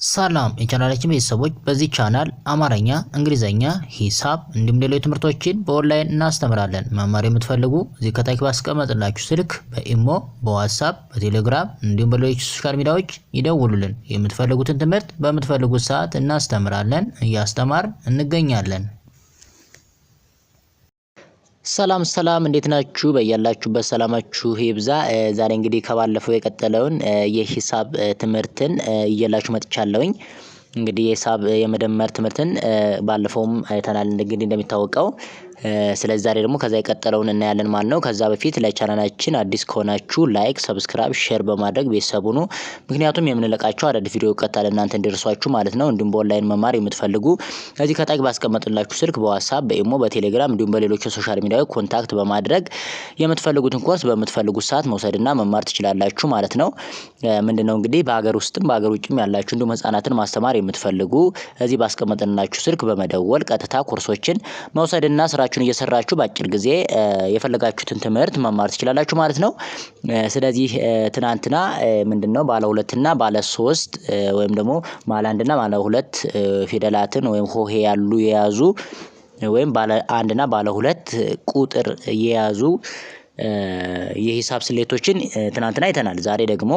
ሰላም የቻናላችን ቤተሰቦች በዚህ ቻናል አማርኛ፣ እንግሊዘኛ፣ ሂሳብ እንዲሁም ሌሎች ትምህርቶችን በኦንላይን እናስተምራለን። መማር የምትፈልጉ እዚህ ከታች ባስቀመጥላችሁ ስልክ በኢሞ፣ በዋትስአፕ፣ በቴሌግራም እንዲሁም በሌሎች ሶሻል ሚዲያዎች ይደውሉልን። የምትፈልጉትን ትምህርት በምትፈልጉት ሰዓት እናስተምራለን፣ እያስተማርን እንገኛለን። ሰላም እንዴት ናችሁ? በያላችሁበት ሰላማችሁ ይብዛ። ዛሬ እንግዲህ ከባለፈው የቀጠለውን የሂሳብ ትምህርትን እየላችሁ መጥቻለሁኝ። እንግዲህ የሂሳብ የመደመር ትምህርትን ባለፈውም አይተናል እንግዲህ እንደሚታወቀው። ስለዚህ ዛሬ ደግሞ ከዛ የቀጠለውን እናያለን ማለት ነው። ከዛ በፊት ለቻናላችን አዲስ ከሆናችሁ ላይክ፣ ሰብስክራይብ፣ ሼር በማድረግ ቤተሰብ ሁኑ። ምክንያቱም የምንለቃቸው አዳዲስ ቪዲዮ ቀጥታ ለእናንተ እንዲደርሷችሁ ማለት ነው። እንዲሁም በኦንላይን መማር የምትፈልጉ ከዚህ ከታች ባስቀመጥላችሁ ስልክ በዋትስአፕ፣ በኢሞ፣ በቴሌግራም እንዲሁም በሌሎች ሶሻል ሚዲያዎች ኮንታክት በማድረግ የምትፈልጉትን ኮርስ በምትፈልጉት ሰዓት መውሰድና መማር ትችላላችሁ ማለት ነው። ምንድነው እንግዲህ በሀገር ውስጥም በሀገር ውጭም ያላችሁ እንዲሁም ህጻናትን ማስተማር የምትፈልጉ እዚህ ባስቀመጥላችሁ ስልክ በመደወል ቀጥታ ኮርሶችን መውሰድና ስራ እየሰራችሁ በአጭር ጊዜ የፈለጋችሁትን ትምህርት መማር ትችላላችሁ ማለት ነው። ስለዚህ ትናንትና ምንድነው ባለ 2 እና ባለ 3 ወይም ደግሞ ባለ 1 እና ባለ 2 ፊደላትን ወይም ሆሄ ያሉ የያዙ ወይም ባለ 1 እና ባለ 2 ቁጥር የያዙ የሂሳብ ስሌቶችን ትናንትና አይተናል። ዛሬ ደግሞ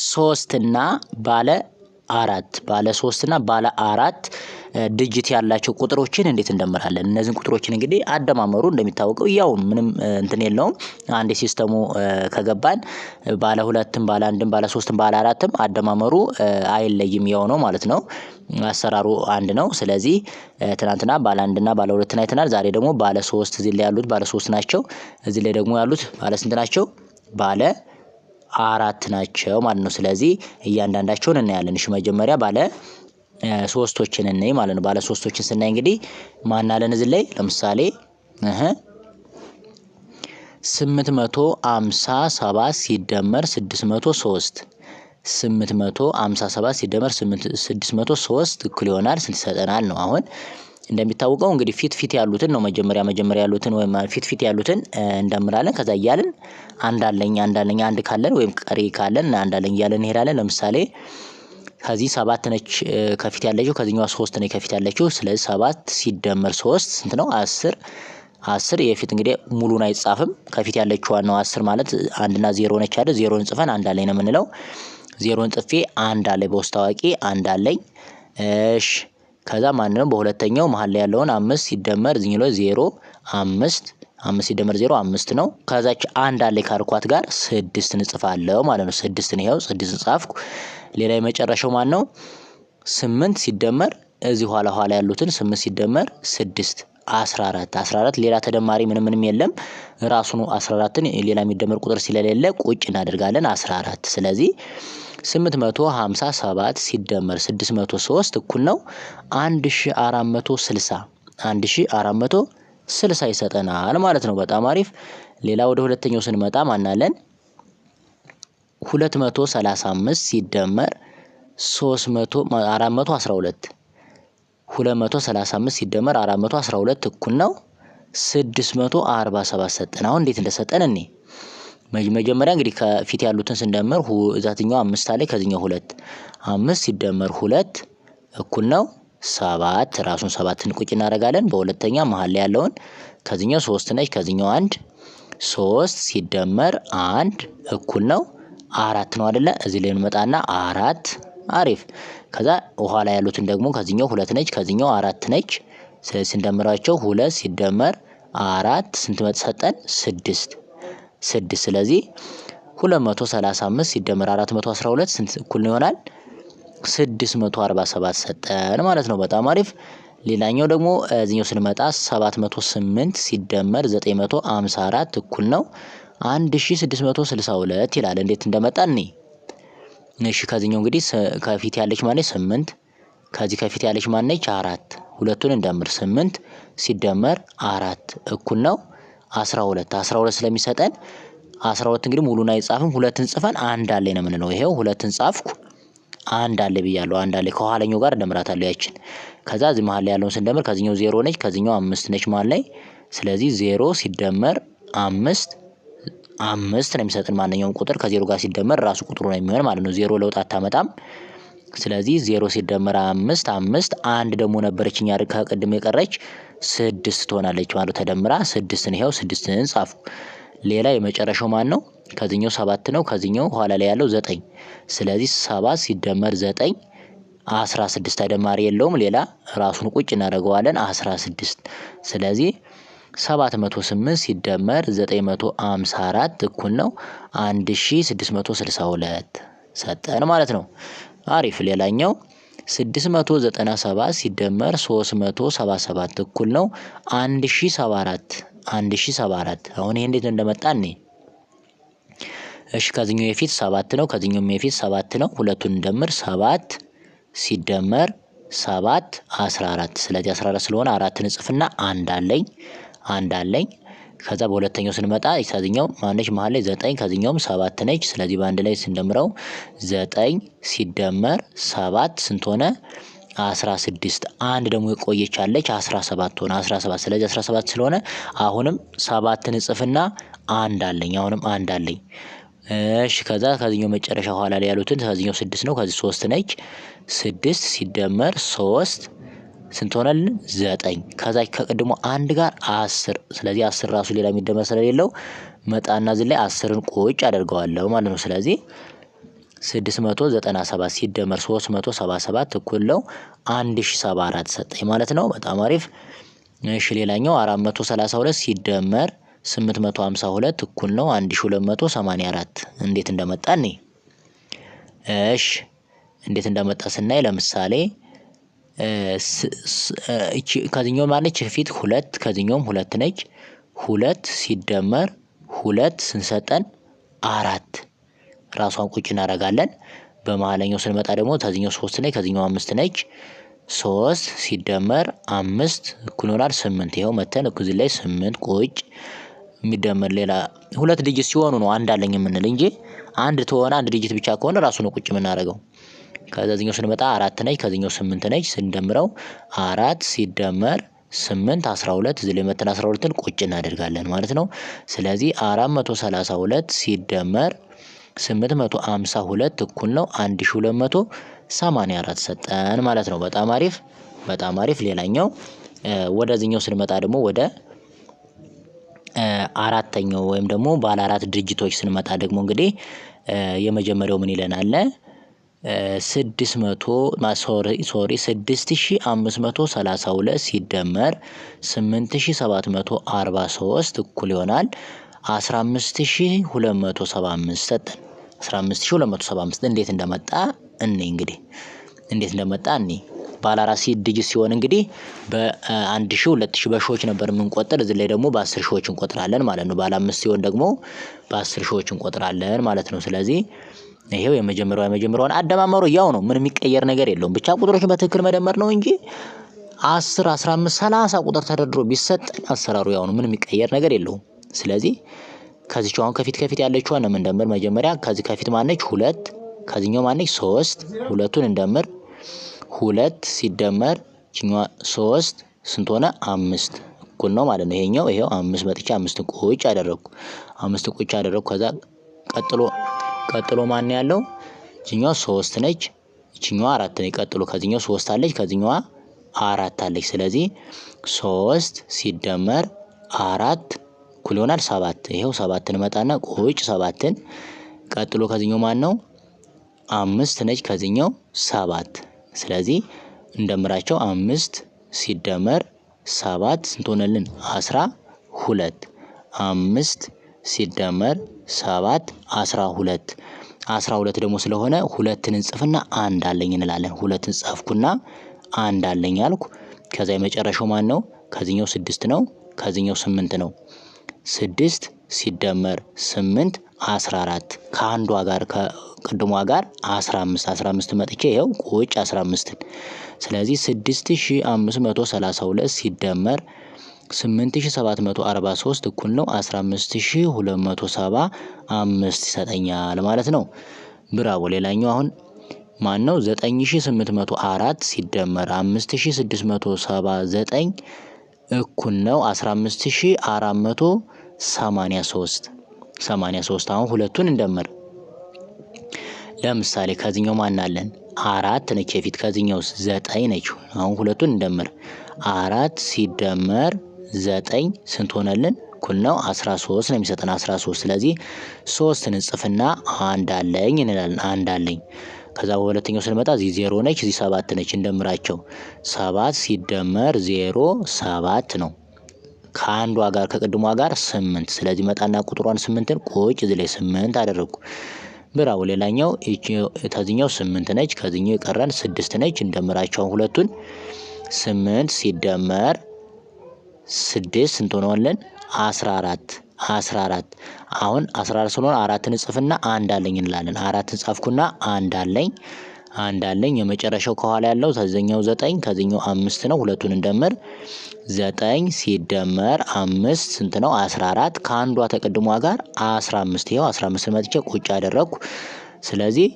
3 እና ባለ 3 እና ባለ 4 ዲጂት ያላቸው ቁጥሮችን እንዴት እንደምራለን። እነዚህን ቁጥሮችን እንግዲህ አደማመሩ እንደሚታወቀው ያው ምንም እንትን የለውም። አንድ ሲስተሙ ከገባን ባለ 2ም ባለ 1ም ባለ 3ም ባለ 4ም አደማመሩ አይለይም ያው ነው ማለት ነው። አሰራሩ አንድ ነው። ስለዚህ ትናንትና ባለ 1 እና ባለ 2 አይተናል። ዛሬ ደግሞ ባለ 3 እዚህ ላይ ያሉት ባለ 3 ናቸው። እዚህ ላይ ደግሞ ያሉት ባለ ስንት ናቸው? ባለ 4 ናቸው ማለት ነው። ስለዚህ እያንዳንዳቸውን እናያለን። እሺ መጀመሪያ ባለ 3ቶችን እናይ ማለት ነው። ባለ 3ቶችን ስናይ እንግዲህ ማን አለን እዚህ ላይ ለምሳሌ 857 ሲደመር 603 857 ሲደመር 603 እኩል ይሆናል ስንት ይሰጠናል ነው። አሁን እንደሚታወቀው እንግዲህ ፊት ያሉትን ነው መጀመሪያ ያሉትን ወይም ፊት ያሉትን እንደምራለን። ከዛ እያልን አንድ ካለን ወይም ቀሪ ካለን አንዳለኝ እያልን እንሄዳለን። ለምሳሌ ከዚህ 7 ነች ከፊት ያለችው፣ ከዚህኛው 3 ነች ከፊት ያለችው። ስለዚህ 7 ሲደመር 3 ስንት ነው? 10 የፊት እንግዲህ ሙሉን አይጻፍም። ከፊት ያለችው ነው 10 ማለት 1 እና 0 ነች አይደል? 0ን ጽፈን አንድ አለኝ ነው የምንለው። 0ን ጽፌ አንድ አለኝ በውስጥ ታዋቂ አንድ አለኝ። እሺ ከዛ ማንንም በሁለተኛው መሃል ላይ ያለውን 5 ሲደመር እዚህኛው ላይ 0 5 ሲደመር 0 5 ነው። ከዛች አንድ አለኝ ካርኳት ጋር 6 እንጽፋለሁ ማለት ነው። 6 ነው ይሄው 6 ጻፍኩ። ሌላ የመጨረሻው ማን ነው? 8 ሲደመር እዚህ ኋላ ያሉትን 8 ሲደመር 6 14 ሌላ ተደማሪ ምንም የለም። ራሱ ነው 14ን ሌላ የሚደመር ቁጥር ስለሌለ ቁጭ እናደርጋለን 14። ስለዚህ 857 ሲደመር 603 እኩል ነው 1460 ይሰጠናል ማለት ነው። በጣም አሪፍ። ሌላ ወደ ሁለተኛው ስንመጣ ማናለን? 235 ሲደመር 412 235 ሲደመር 412 እኩል ነው 647 ሰጠን። አሁን እንዴት እንደሰጠን እኔ መጀመሪያ እንግዲህ ከፊት ያሉትን ስንደምር እዛትኛው 5 አለ ከዚህኛው 2 5 ሲደመር 2 እኩል ነው 7 ራሱን 7ን ቁጭ እናደርጋለን። በሁለተኛ መሃል ላይ ያለውን ከዚህኛው 3 ነች ከዚህኛው 1 3 ሲደመር 1 እኩል ነው 4 ነው አይደለ? እዚህ ላይ እንመጣና 4 አሪፍ። ከዛ ኋላ ያሉትን ደግሞ ከዚህኛው 2 ነች ከዚህኛው 4 ነች። ስለዚህ ስንደምራቸው 2 ሲደመር 4 ስንት ሰጠን? 6 ስለዚህ 235 ሲደመር 412 ስንት እኩል ይሆናል? 647 ሰጠን ማለት ነው። በጣም አሪፍ። ሌላኛው ደግሞ እዚህኛው ስንመጣ 708 ሲደመር 954 እኩል ነው 1662 ይላል። እንዴት እንደመጣን እኔ እሺ ከዚህኛው እንግዲህ ከፊት ያለች ማነች? 8 ከዚህ ከፊት ያለች ማነች? 4 ሁለቱን እንደምር 8 ሲደመር 4 እኩል ነው 12 ስለሚሰጠን 12 እንግዲህ ሙሉን አይጻፍም። ሁለትን ጽፈን አንድ አለኝ ነው የምንለው። ይሄው ሁለትን ጻፍኩ አንድ አለ ብያለሁ። አንድ አለ ከኋላኛው ጋር እንደምራታለሁ ያችን። ከዛ እዚህ መሃል ላይ ያለውን ስንደምር ከዚህኛው 0 ነች ከዚህኛው 5 ነች መሃል ላይ። ስለዚህ 0 ሲደመር 5 ነው የሚሰጠን። ማንኛውም ቁጥር ከ0 ጋር ሲደመር ራሱ ቁጥሩ ነው የሚሆን ማለት ነው። 0 ለውጥ አታመጣም። ስለዚህ 0 ሲደመር 5 5 አንድ ደግሞ ነበረችኝ አይደል ከቅድም የቀረች 6 ትሆናለች ማለት ተደምራ 6ን ይሄው 6ን ጻፉ። ሌላ የመጨረሻው ማን ነው? ከዚህኛው 7 ነው። ከዚህኛው ኋላ ላይ ያለው 9። ስለዚህ 7 ሲደመር 9 16 ተደማሪ የለውም። ሌላ ራሱን ቁጭ እናደርገዋለን 16። ስለዚህ 708 ሲደመር 954 እኩል ነው 1662 ሰጠን ማለት ነው። አሪፍ። ሌላኛው 697 ሲደመር 377 እኩል ነው 1074 1074። አሁን ይሄ እንዴት እንደመጣ እኔ እሺ ከዚህኛው የፊት 7 ነው። ከዚህኛው የፊት 7 ነው። ሁለቱን እንደምር 7 ሲደመር 7 14። ስለዚህ 14 ስለሆነ 4ን ጽፍና አንድ አለኝ። ከዛ በሁለተኛው ስንመጣ ከዚህኛው ማነች መሃል ላይ 9 ከዚህኛውም 7 ነች። ስለዚህ በአንድ ላይ ስንደምረው 9 ሲደመር 7 ስንት ሆነ? 16። አንድ ደግሞ የቆየች አለች 17 ሆነ 17። ስለዚህ 17 ስለሆነ አሁንም 7ን ጽፍና አንድ አለኝ። እሺ ከዛ ከዚህኛው መጨረሻ ኋላ ላይ ያሉትን ከዚህኛው 6 ነው። ከዚህ 3 ነች። 6 ሲደመር 3 ስንት ሆነልን? 9። ከዛ ከቅድሞ አንድ ጋር 10። ስለዚህ 10 ራሱ ሌላ የሚደመር ስለሌለው መጣና እዚህ ላይ 10ን ቁጭ አደርገዋለሁ ማለት ነው። ስለዚህ 697 ሲደመር 377 እኩል ነው 1074 ሰጠኝ ማለት ነው። በጣም አሪፍ። እሺ ሌላኛው 432 ሲደመር 852 እኩል ነው 1284። እንዴት እንደመጣ እኔ እሺ እንዴት እንደመጣ ስናይ ለምሳሌ ከዚህኛው ማለች ፊት 2 ከዚህኛውም 2 ነች። 2 ሲደመር 2 ስንሰጠን 4 ራሷን ቁጭ እናደርጋለን። በመሃለኛው ስንመጣ ደግሞ ከዚህኛው 3 ነች ከዚህኛው 5 ነች። 3 ሲደመር 5 እኩል ይሆናል 8። ይኸው መተን እዚህ ላይ 8 ቁጭ የሚደመር ሌላ ሁለት ዲጂት ሲሆኑ ነው አንድ አለኝ የምንል እንጂ አንድ ተሆነ አንድ ዲጂት ብቻ ከሆነ ራሱ ነው ቁጭ የምናደርገው። ከዛኛው ስንመጣ 4 ነች ከዚህኛው 8 ነች። ስንደምረው 4 ሲደመር 8 12 እዚህ ላይ መተን 12ን ቁጭ እናደርጋለን ማለት ነው። ስለዚህ 432 ሲደመር 852 እኩል ነው 1284 ሰጠን ማለት ነው። በጣም አሪፍ። ሌላኛው ወደዚህኛው ስንመጣ ደግሞ ወደ አራተኛው ወይም ደግሞ ባለ 4 ድርጅቶች ስንመጣ ደግሞ እንግዲህ የመጀመሪያው ምን ይለናል? 6532 ሲደመር 8743 እኩል ይሆናል 15275 ሰጠን። 15275 እንዴት እንደመጣ እንግዲህ ባለ 4 ዲጂት ሲሆን እንግዲህ በ1000 2000 በሺዎች ነበር የምንቆጥር። እዚህ ላይ ደግሞ በ10 ሺዎች እንቆጥራለን ማለት ነው። ባለ 5 ሲሆን ደግሞ በ10 ሺዎች እንቆጥራለን ማለት ነው። ስለዚህ ይሄው የመጀመሪያውን አደማመሩ ያው ነው። ምንም የሚቀየር ነገር የለውም። ብቻ ቁጥሮችን በትክክል መደመር ነው እንጂ 10 15 30 ቁጥር ተደርድሮ ቢሰጠን አሰራሩ ያው ነው። ምንም የሚቀየር ነገር የለውም። ስለዚህ ከዚህች አሁን ከፊት ያለችዋን ነው የምንደምር። መጀመሪያ ከዚህ ከፊት ማነች? 2 ከዚህኛው ማነች? 3 ሁለቱን እንደምር 2 ሲደመር ችኛዋ 3 ስንት ሆነ? 5 እኩል ነው ማለት ነው። ይሄው 5 መጥቻ 5ን ቁጭ አደረኩ። ከዛ ቀጥሎ ማን ያለው? ችኛዋ 3 ነች። ችኛዋ 4 ነች። ቀጥሎ ከዚህኛው 3 አለች ከዚህኛዋ 4 አለች። ስለዚህ 3 ሲደመር 4 እኩል ይሆናል 7። ይሄው 7ን መጣና ቁጭ 7ን ቀጥሎ ከዚህኛው ማን ነው? 5 ነች ከዚህኛው 7። ስለዚህ እንደምራቸው 5 ሲደመር 7 ስንት ሆነልን? 12። 5 ሲደመር 7 12 ደግሞ ስለሆነ ሁለትን እንጽፍና አንድ አለኝ እንላለን። ሁለትን ጻፍኩና አንድ አለኝ አልኩ። ከዛ የመጨረሻው ማን ነው? ከዚህኛው 6 ነው ከዚህኛው 8 ነው። 6 ሲደመር 8 14 ከአንዷ ጋር ከቅድሟ ጋር 15 መጥቼ ይኸው ቁጭ 15ን። ስለዚህ 6532 ሲደመር 8743 እኩል ነው 15275 ይሰጠኛል ማለት ነው። ብራቮ። ሌላኛው አሁን ማን ነው? 9804 ሲደመር 5679 እኩል ነው 15483። አሁን ሁለቱን እንደምር። ለምሳሌ ከዚህኛው ማን አለን? 4 ነች የፊት ከዚህኛው 9 ነች። አሁን ሁለቱን እንደምር 4 ሲደመር 9 ስንት ሆነልን? እኩል ነው 13 ነው የሚሰጠን 13። ስለዚህ 3 እንጽፍና አንድ አለኝ እንላለን። አንድ አለኝ። ከዛ በሁለተኛው ስንመጣ እዚህ 0 ነች፣ እዚህ 7 ነች። እንደምራቸው 7 ሲደመር 0 7 ነው። ከአንዷ ጋር ከቅድሟ ጋር 8። ስለዚህ መጣና ቁጥሯን 8ን ቁጭ እዚህ ላይ 8 አደረግኩ። ብራው ሌላኛው ከዚህኛው 8 ነች፣ ከዚህኛው የቀረን 6 ነች። እንደምራቸው ሁለቱን 8 ሲደመር 6 ስንት ሆነልን? 14። አሁን 14 ስለሆነ 4ን ጽፍና አንድ አለኝ እንላለን። 4ን ጻፍኩና አንድ አለኝ። የመጨረሻው ከኋላ ያለው ከዚህኛው 9 ከዚህኛው 5 ነው። ሁለቱን እንደምር 9 ሲደመር 5 ስንት ነው? 14። ከአንዷ ተቀድሟ ጋር 15። ይኸው 15 መጥቼ ቁጭ አደረግኩ። ስለዚህ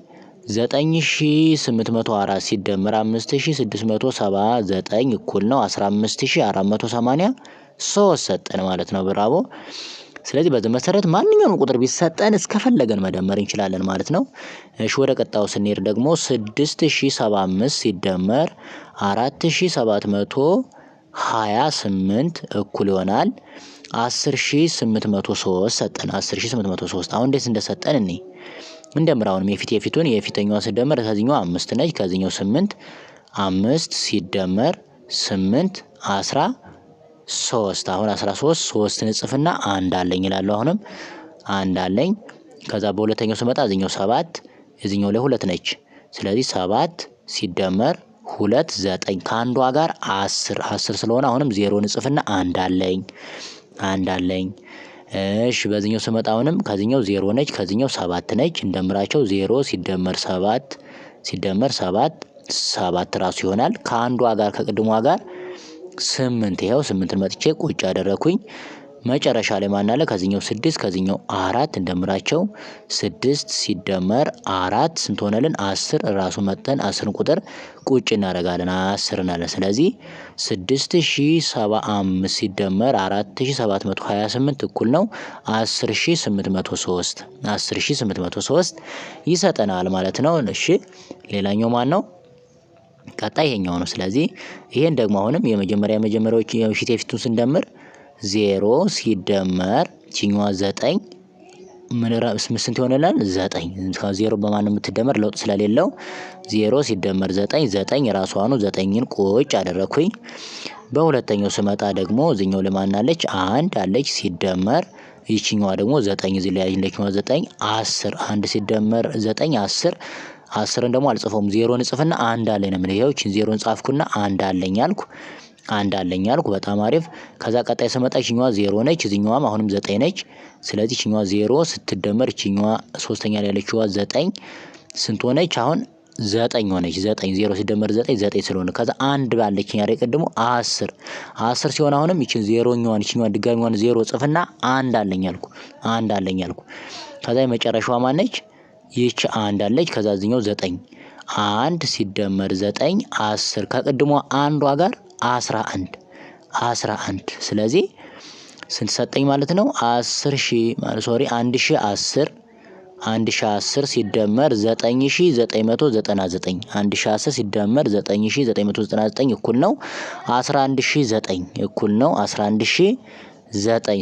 9804 ሲደመር 5679 እኩል ነው 15483 ሰጠን ማለት ነው። ብራቮ። ስለዚህ በዚህ መሰረት ማንኛውንም ቁጥር ቢሰጠን እስከፈለገን መደመር እንችላለን ማለት ነው። እሺ ወደ ቀጣዩ ስንሄድ ደግሞ 6075 ሲደመር 4728 እኩል ይሆናል 10803 ሰጠን። 10803 አሁን እንዴት እንደሰጠን እኔ እንደምር አሁንም የፊቱን የፊተኛዋ ሲደመር ከዚህኛው 5 ነች፣ ከዚህኛው 8 5 ሲደመር 8 13 አሁን 13 3ን ጽፍና አንድ አለኝ ይላል። አሁንም አንድ አለኝ። ከዛ በሁለተኛው ስመጣ እዚህኛው 7 እዚህኛው ላይ 2 ነች። ስለዚህ 7 ሲደመር 2 9 ከአንዷ ጋር 10 ስለሆነ አሁንም 0ን ጽፍና አንድ አለኝ። እሺ በዚህኛው ስመጣ አሁንም ከዚህኛው 0 ነች፣ ከዚህኛው 7 ነች። እንደምራቸው 0 ሲደመር 7 ራሱ ይሆናል። ከአንዷ ጋር ከቅድሟ ጋር 8 ይኸው 8ን መጥቼ ቁጭ አደረኩኝ። መጨረሻ ላይ ማን አለ? ከዚህኛው 6 ከዚህኛው 4 እንደምራቸው 6 ሲደመር 4 ስንት ሆነልን? 10 ራሱ መጥተን 10 ቁጥር ቁጭ እናደርጋለን 10 እናለን። ስለዚህ 6075 ሲደመር 4728 እኩል ነው 10803 ይሰጠናል ማለት ነው። እሺ ሌላኛው ማን ነው? ቀጣይ ይሄኛው ነው። ስለዚህ ይሄን ደግሞ አሁንም የመጀመሪያዎቹ የፊቱን ስንደምር 0 ሲደመር ቺኛዋ 9 ስንት ይሆንላል? 9። ከ0 በማን የምትደመር ለውጥ ስለሌለው 0 ሲደመር 9 ራሷ ነው። 9ን ቁጭ አደረኩኝ። በሁለተኛው ስመጣ ደግሞ እዚህኛው ለማን አለች? አንድ አለች ሲደመር ይቺኛዋ ደግሞ 9 እዚህ ላይ ያለችው 9 10 1 ሲደመር 9 10ን ደግሞ አልጽፈውም። 0ን ጽፍና አንድ አለኝ ነው የምልህ። ይሄው 0ን ጻፍኩና አንድ አለኝ አልኩ። በጣም አሪፍ። ከዛ ቀጣይ ስመጣ ይችኛዋ 0 ነች፣ እዚህኛዋም አሁንም 9 ነች። ስለዚህ ይችኛዋ 0 ስትደመር ይችኛዋ ሶስተኛ ላይ ያለችዋ 9 ስንት ሆነች? አሁን 9 ሆነች። 0 ሲደመር 9 ስለሆነ ከዛ አንድ ባለችኝ አይደል ቀድሞ 10 ሲሆን አሁንም ይችን 0ኛዋን ይችኛዋ ድጋሚዋን 0 ጽፍና አንድ አለኝ አልኩ። ከዛ የመጨረሻዋ ማነች? ይች አንድ አለች። ከዛ እዚህኛው 9 1 ሲደመር 9 10 ከቅድሟ አንዷ ጋር 11 ስለዚህ ስንት ሰጠኝ ማለት ነው? 1010 ሲደመር 9999 1010 ሲደመር 9999 እኩል ነው 11009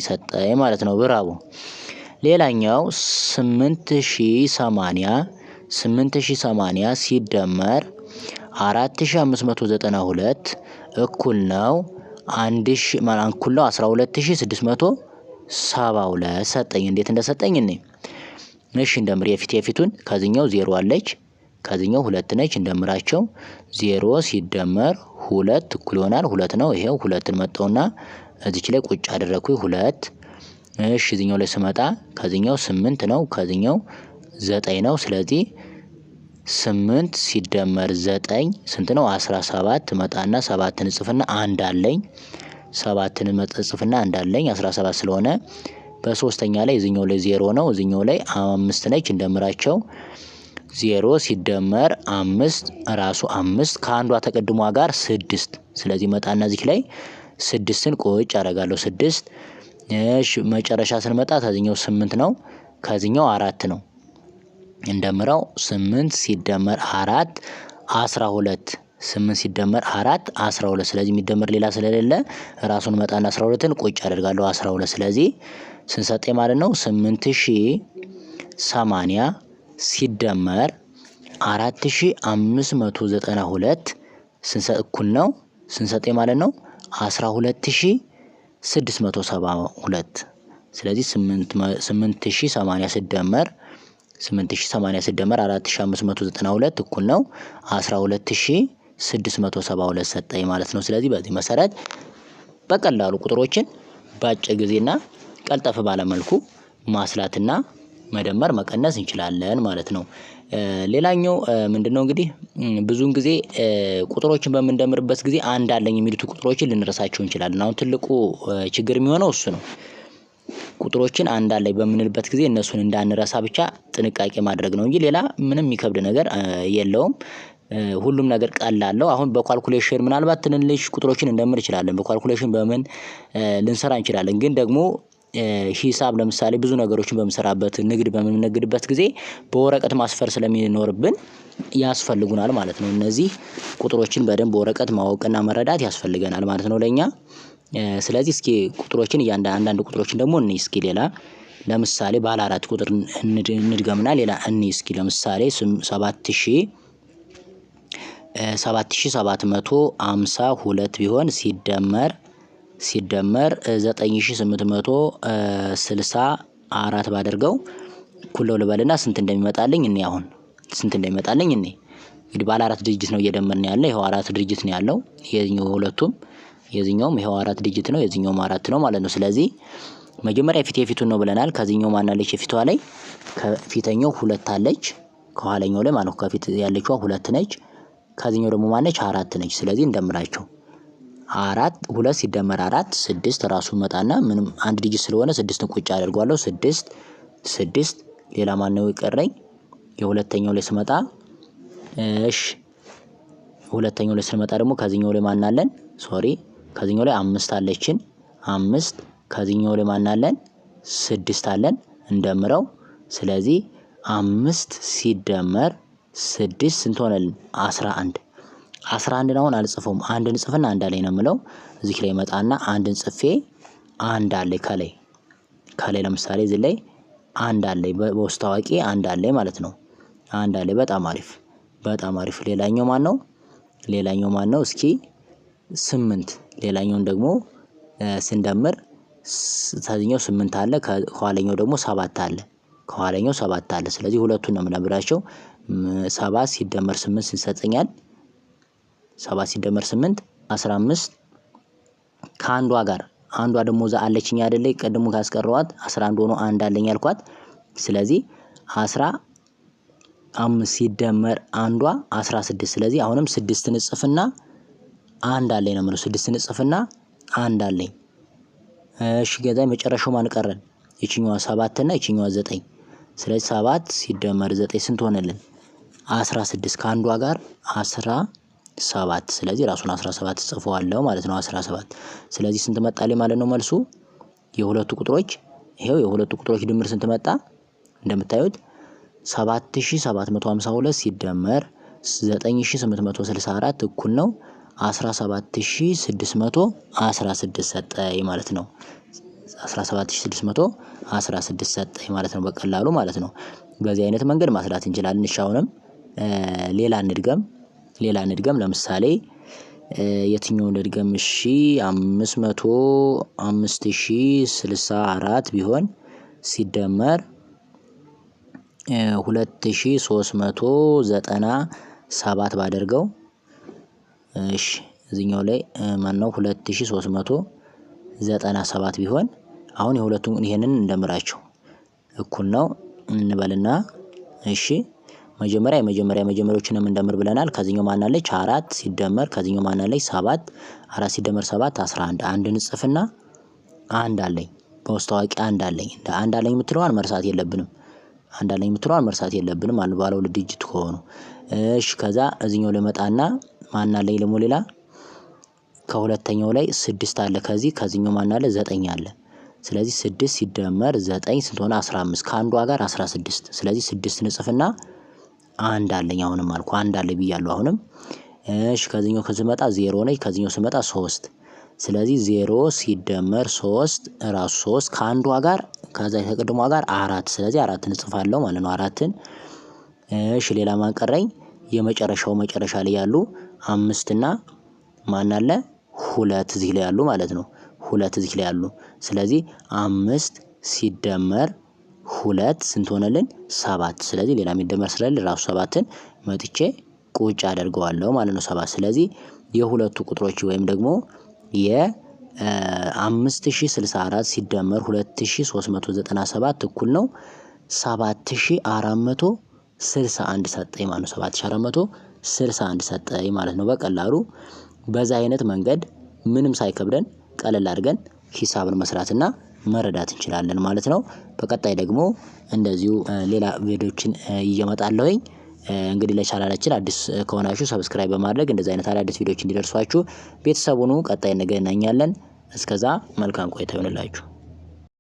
ሰጠኝ ማለት ነው። ብራቮ። ሌላኛው 8080 ሲደመር 4592 እኩል ነው 12672 ሰጠኝ። እንዴት እንደሰጠኝ እኔ እሺ እንደምር የፊቱን ከዚህኛው 0 አለች፣ ከዚህኛው 2 ነች። እንደምራቸው 0 ሲደመር 2 እኩል ይሆናል 2 ነው። ይሄው 2ን መጣውና እዚች ላይ ቁጭ አደረኩኝ 2። እሺ እዚህኛው ላይ ስመጣ ከዚህኛው 8 ነው፣ ከዚህኛው 9 ነው። ስለዚህ 8 ሲደመር 9 ስንት ነው? 17 መጣና 7ን ጽፍና አንድ አለኝ 17 ስለሆነ በሶስተኛ ላይ እዚህኛው ላይ 0 ነው፣ እዚህኛው ላይ 5 ነች። እንደምራቸው 0 ሲደመር 5 ራሱ 5 ከአንዷ ተቀድሟ ጋር 6። ስለዚህ መጣና እዚህ ላይ 6ን ቁጭ አደርጋለሁ 6። እሺ መጨረሻ ስንመጣ ከዚህኛው 8 ነው፣ ከዚህኛው 4 ነው። እንደምረው 8 ሲደመር 4 12 8 ሲደመር 4 12 ስለዚህ የሚደመር ሌላ ስለሌለ ራሱን መጣና 12ን ቁጭ አደርጋለሁ 12 ስለዚህ ስንሰጠኝ ማለት ነው 8080 ሲደመር 4592 ስንሰጥ እኩል ነው ስንሰጠኝ ማለት ነው 12672 ስለዚህ 8080 ሲደመር 4592 እኩል ነው 12672 ሰጠኝ ማለት ነው። ስለዚህ በዚህ መሰረት በቀላሉ ቁጥሮችን በአጭር ጊዜና ቀልጠፍ ባለ መልኩ ማስላትና መደመር መቀነስ እንችላለን ማለት ነው። ሌላኛው ምንድነው እንግዲህ ብዙን ጊዜ ቁጥሮችን በምንደምርበት ጊዜ አንድ አለኝ የሚሉት ቁጥሮችን ልንረሳቸው እንችላለን። አሁን ትልቁ ችግር የሚሆነው እሱ ነው። ቁጥሮችን አንድ አለኝ በምንልበት ጊዜ እነሱን እንዳንረሳ ብቻ ጥንቃቄ ማድረግ ነው እንጂ ሌላ ምንም የሚከብድ ነገር የለውም። ሁሉም ነገር ቀላል ነው። አሁን በኳልኩሌሽን ምናልባት ትንንሽ ቁጥሮችን እንደምር እንችላለን። በኳልኩሌሽን በምን ልንሰራ እንችላለን። ግን ደግሞ ሂሳብ ለምሳሌ ብዙ ነገሮችን በምሰራበት ንግድ በምንነግድበት ጊዜ በወረቀት ማስፈር ስለሚኖርብን ያስፈልጉናል ማለት ነው። እነዚህ ቁጥሮችን በደንብ በወረቀት ማወቅና መረዳት ያስፈልገናል ማለት ነው ለኛ። ስለዚህ እስኪ ቁጥሮችን አንዳንድ ቁጥሮችን ደግሞ እንይ እስኪ ሌላ ለምሳሌ ባለ 4 ቁጥር እንድገምና ሌላ እንይ እስኪ ለምሳሌ 7752 ቢሆን ሲደመር 9864 ባደርገው እኩል ነው ልበልና ስንት እንደሚመጣልኝ እኔ አሁን ስንት እንደሚመጣልኝ እኔ እንግዲህ ባለ 4 ዲጂት ነው እየደመርን ያለ ይሄው 4 ዲጂት ነው ያለው የዚህኛው ሁለቱም የዚህኛውም ይሄው 4 ዲጂት ነው የዚህኛውም 4 ነው ማለት ነው። ስለዚህ መጀመሪያ የፊቱን ነው ብለናል። ከዚህኛው ማን አለች የፊቷ ላይ ከፊተኛው 2 አለች ከኋለኛው ላይ ማለት ነው ከፊት ያለችው 2 ነች ከዚህኛው ደግሞ ማነች 4 ነች። ስለዚህ እንደምራቸው 2 ሲደመር 4 6 ራሱ መጣና ምንም አንድ ዲጂት ስለሆነ 6ን ቁጭ አደርጋለሁ 6 ሌላ ማን ነው ይቀረኝ የሁለተኛው ላይ ስመጣ እሺ ሁለተኛው ላይ ስመጣ ደግሞ ከዚህኛው ላይ ማን አለን ከዚህኛው ላይ 5 አለችን 5 ከዚህኛው ላይ ማን አለን 6 አለን እንደምረው ስለዚህ 5 ሲደመር 6 ስንት ሆነልን 11 አሁን አልጽፈውም አንድን ጽፍና አንድ አለኝ ነው የምለው እዚህ ላይ መጣና አንድን ጽፌ አንድ አለኝ ከላይ ለምሳሌ እዚህ ላይ አንድ አለኝ በውስጥ ታዋቂ አንድ አለኝ ማለት ነው። አንድ አለኝ በጣም አሪፍ ሌላኛው ማን ነው እስኪ 8 ሌላኛውን ደግሞ ስንደምር ታዲያው 8 አለ ከኋለኛው ደግሞ 7 አለ ስለዚህ ሁለቱን ነው የምነግራቸው 7 ሲደመር 8 ሲሰጠኛል 7 ሲደመር 8 15 ከአንዷ ጋር አንዷ ደግሞ እዛ አለችኝ አይደለ ቀድሞ ካስቀረዋት 11 ሆኖ አንድ አለኝ ያልኳት ስለዚህ 15 ሲደመር አንዷ 16 ስለዚህ አሁንም 6 ንጽፍና አንድ አለኝ ነው ማለት 6 ንጽፍና አንድ አለኝ። እሺ ገዛ መጨረሻው ማን ቀረን እቺኛዋ 7 እና እቺኛዋ 9 ስለዚህ 7 ሲደመር 9 ስንት ሆነልን 16 ከአንዷ ጋር 17 ስለዚህ ራሱን 17 ጽፈዋለሁ ማለት ነው 17 ስለዚህ ስንት መጣልኝ ማለት ነው መልሱ የሁለቱ ቁጥሮች ይሄው የሁለቱ ቁጥሮች ድምር ስንት መጣ እንደምታዩት 7752 ሲደመር 9864 እኩል ነው 17616 ሰጠኝ ማለት ነው 17616 ሰጠኝ ማለት ነው በቀላሉ ማለት ነው። በዚህ አይነት መንገድ ማስላት እንችላለን። እሺ አሁንም ሌላ እንድገም ለምሳሌ የትኛውን እንድገም እሺ 505064 ቢሆን ሲደመር 2397 ባደርገው እሺ እዚህኛው ላይ ማን ነው 2397 ቢሆን አሁን የሁለቱን ይሄንን እንደምራቸው እኩል ነው እንበልና እሺ መጀመሪያዎችንም እንደምር ብለናል። ከዚህኛው ማን አለች 4 ሲደመር ከዚህኛው ማን አለች 7 4 ሲደመር 7 11 አንድ ንጽፍና አንድ አለኝ በውስጥ ታዋቂ አንድ አለኝ እንደ አንድ አለኝ የምትለዋን መርሳት የለብንም አሉ ባለ ሁለት ዲጂት ከሆኑ እሺ ከዛ እዚህኛው ላይ መጣና ማን አለኝ ደግሞ ሌላ ከሁለተኛው ላይ 6 አለ ከዚህኛው ማን አለ 9 አለ ስለዚህ 6 ሲደመር 9 ስንት ሆነ? 15 ከአንዷ ጋር 16 ስለዚህ 6 ንጽፍና አንድ አለኝ አሁንም አልኩ አንድ አለ ብያለሁ አሁንም እሺ ከዚህኛው ስመጣ 0 ነች ከዚህኛው ስመጣ 3 ስለዚህ 0 ሲደመር 3 ራሱ 3 ከአንዷ ጋር ከዛ ከቅድሟ ጋር 4 ስለዚህ 4 እንጽፋለሁ ማለት ነው 4ን እሺ ሌላ ማን ቀረኝ የመጨረሻው መጨረሻ ላይ ያሉ 5 እና ማን አለ 2 እዚህ ላይ ያሉ ማለት ነው 2 እዚህ ላይ ያሉ ስለዚህ 5 ሲደመር 2 ስንት ሆነልን 7 ስለዚህ ሌላ የሚደመር ስለሌለ ራሱ 7ን መጥቼ ቁጭ አደርገዋለሁ ማለት ነው 7 ስለዚህ የሁለቱ ቁጥሮች ወይም ደግሞ የ5064 ሲደመር 2397 እኩል ነው 7461 ሰጠኝ ማለት ነው 7461 ሰጠኝ ማለት ነው በቀላሉ በዛ አይነት መንገድ ምንም ሳይከብደን ቀለል አድርገን ሂሳብን መስራትና መረዳት እንችላለን ማለት ነው በቀጣይ ደግሞ እንደዚሁ ሌላ ቪዲዮዎችን እየመጣለሁኝ እንግዲህ ለቻናላችን አዲስ ከሆናችሁ ሰብስክራይብ በማድረግ እንደዚህ አይነት አዳዲስ ቪዲዮዎች እንዲደርሷችሁ ቤተሰቡን ቀጣይ እንገናኛለን እስከዛ መልካም ቆይታ ይሁንላችሁ